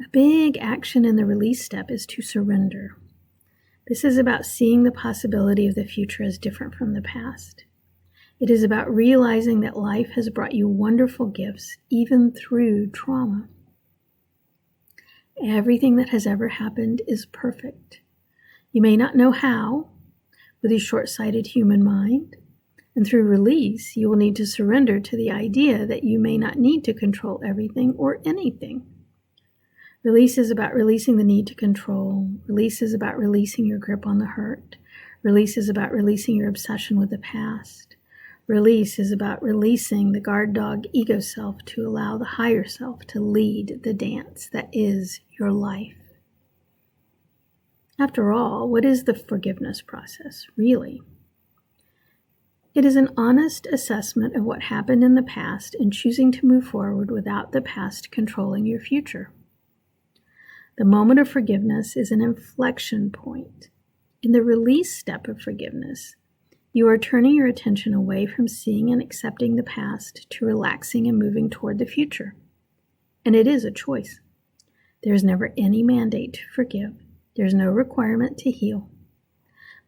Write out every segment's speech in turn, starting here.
A big action in the release step is to surrender. This is about seeing the possibility of the future as different from the past. It is about realizing that life has brought you wonderful gifts, even through trauma. Everything that has ever happened is perfect. You may not know how, with your short-sighted human mind, and through release, you will need to surrender to the idea that you may not need to control everything or anything. Release is about releasing the need to control. Release is about releasing your grip on the hurt. Release is about releasing your obsession with the past. Release is about releasing the guard dog ego self to allow the higher self to lead the dance that is your life. After all, what is the forgiveness process, really? It is an honest assessment of what happened in the past and choosing to move forward without the past controlling your future. The moment of forgiveness is an inflection point. In the release step of forgiveness, you are turning your attention away from seeing and accepting the past to relaxing and moving toward the future. And it is a choice. There is never any mandate to forgive. There is no requirement to heal.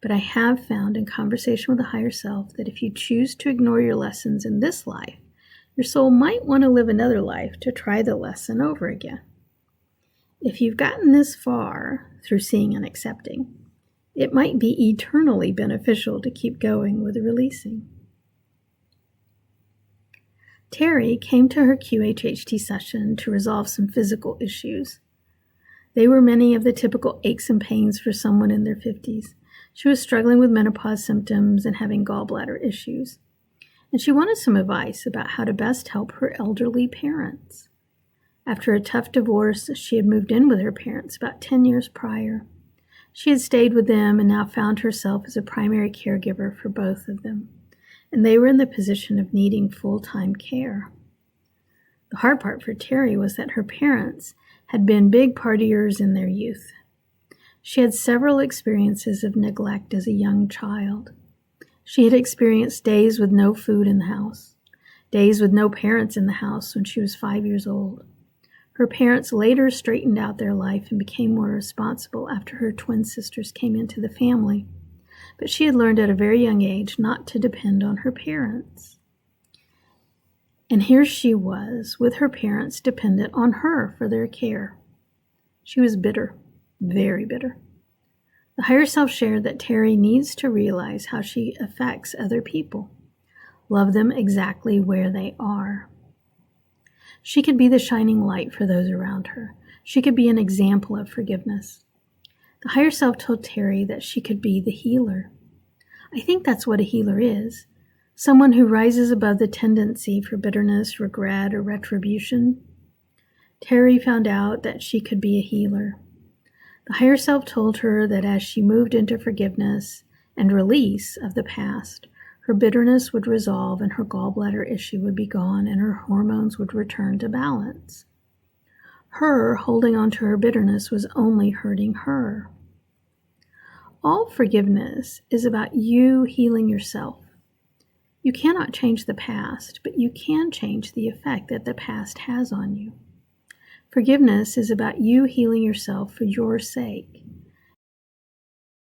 But I have found in conversation with the higher self that if you choose to ignore your lessons in this life, your soul might want to live another life to try the lesson over again. If you've gotten this far through seeing and accepting, it might be eternally beneficial to keep going with releasing. Teri came to her QHHT session to resolve some physical issues. They were many of the typical aches and pains for someone in their 50s. She was struggling with menopause symptoms and having gallbladder issues. And she wanted some advice about how to best help her elderly parents. After a tough divorce, she had moved in with her parents about 10 years prior. She had stayed with them and now found herself as a primary caregiver for both of them, and they were in the position of needing full-time care. The hard part for Teri was that her parents had been big partiers in their youth. She had several experiences of neglect as a young child. She had experienced days with no food in the house, days with no parents in the house when she was 5 years old. Her parents later straightened out their life and became more responsible after her twin sisters came into the family. But she had learned at a very young age not to depend on her parents. And here she was, with her parents dependent on her for their care. She was bitter, very bitter. The higher self shared that Teri needs to realize how she affects other people. Love them exactly where they are. She could be the shining light for those around her. She could be an example of forgiveness. The higher self told Teri that she could be the healer. I think that's what a healer is. Someone who rises above the tendency for bitterness, regret, or retribution. Teri found out that she could be a healer. The higher self told her that as she moved into forgiveness and release of the past, her bitterness would resolve and her gallbladder issue would be gone and her hormones would return to balance. Her holding on to her bitterness was only hurting her. All forgiveness is about you healing yourself. You cannot change the past, but you can change the effect that the past has on you. Forgiveness is about you healing yourself for your sake.